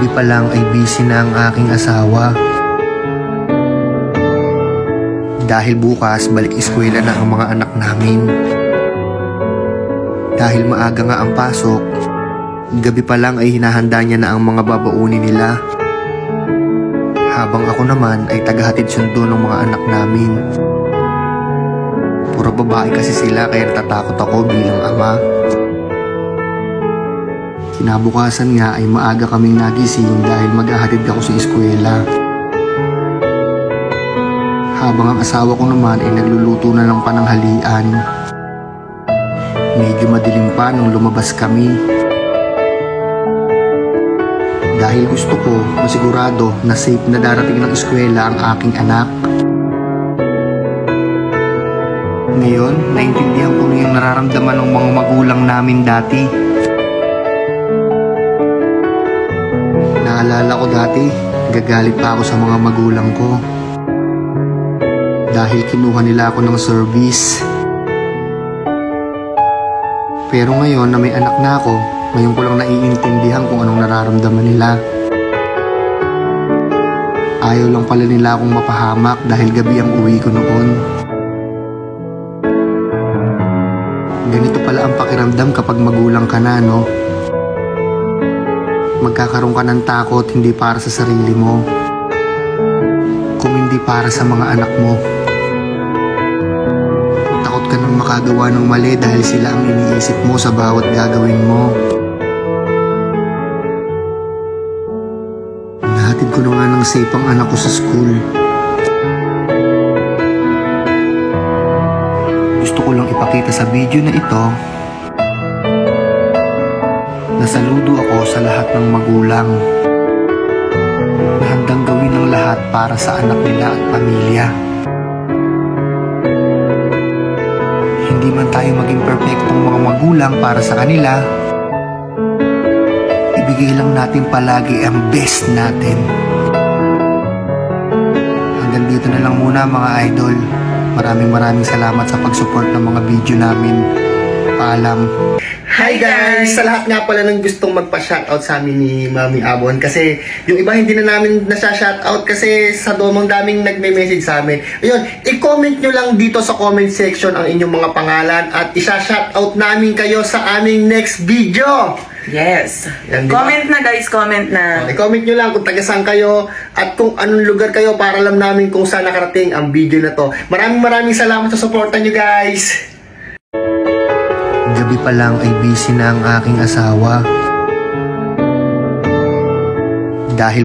Gabi pa lang ay busy na ang aking asawa. Dahil bukas balik eskwela na ang mga anak namin. Dahil maaga nga ang pasok, gabi pa lang ay hinahanda niya na ang mga babaunin nila. Habang ako naman ay tagahatid sundo ng mga anak namin. Puro babae kasi sila kaya natatakot ako bilang ama. Kinabukasan nga ay maaga kaming nagising dahil maghahatid ako sa eskwela. Habang ang asawa ko naman ay nagluluto na ng pananghalian. Medyo madilim pa nung lumabas kami. Dahil gusto ko masigurado na safe na darating ng eskwela ang aking anak. Ngayon, naintindihan ko na yung nararamdaman ng mga magulang namin dati. Naalala ko dati, gagalit pa ako sa mga magulang ko. Dahil kinuha nila ako ng service. Pero ngayon na may anak na ako, ngayon ko lang naiintindihan kung anong nararamdaman nila. Ayaw lang pala nila akong mapahamak dahil gabi ang uwi ko noon. Ganito pala ang pakiramdam kapag magulang ka na, no? Magkakaroon ka ng takot hindi para sa sarili mo, kung hindi para sa mga anak mo. Takot ka nang makagawa ng mali dahil sila ang iniisip mo sa bawat gagawin mo. Nahatid ko na nga ng safe ang anak ko sa school. Gusto ko lang ipakita sa video na ito na saludo ako sa lahat ng magulang na handang gawin ang lahat para sa anak nila at pamilya. Hindi man tayo maging perfectong mga magulang para sa kanila, ibigay lang natin palagi ang best natin. Hanggang dito na lang muna mga idol. Maraming salamat sa pag-support ng mga video namin. Paalam. Hi guys! Sa lahat nga pala ng gustong magpa-shoutout sa amin ni Mami Abon, kasi yung iba hindi na namin nasa-shoutout kasi sa domang daming nagme-message sa amin. Ayun, i-comment nyo lang dito sa comment section ang inyong mga pangalan at isa-shoutout namin kayo sa aming next video. Yes. Yan, Comment na guys, comment na. I-comment nyo lang kung taga-saan kayo at kung anong lugar kayo para alam namin kung saan nakarating ang video na to. Maraming salamat sa suporta nyo guys! Gabi pa lang ay busy na ang aking asawa. Dahil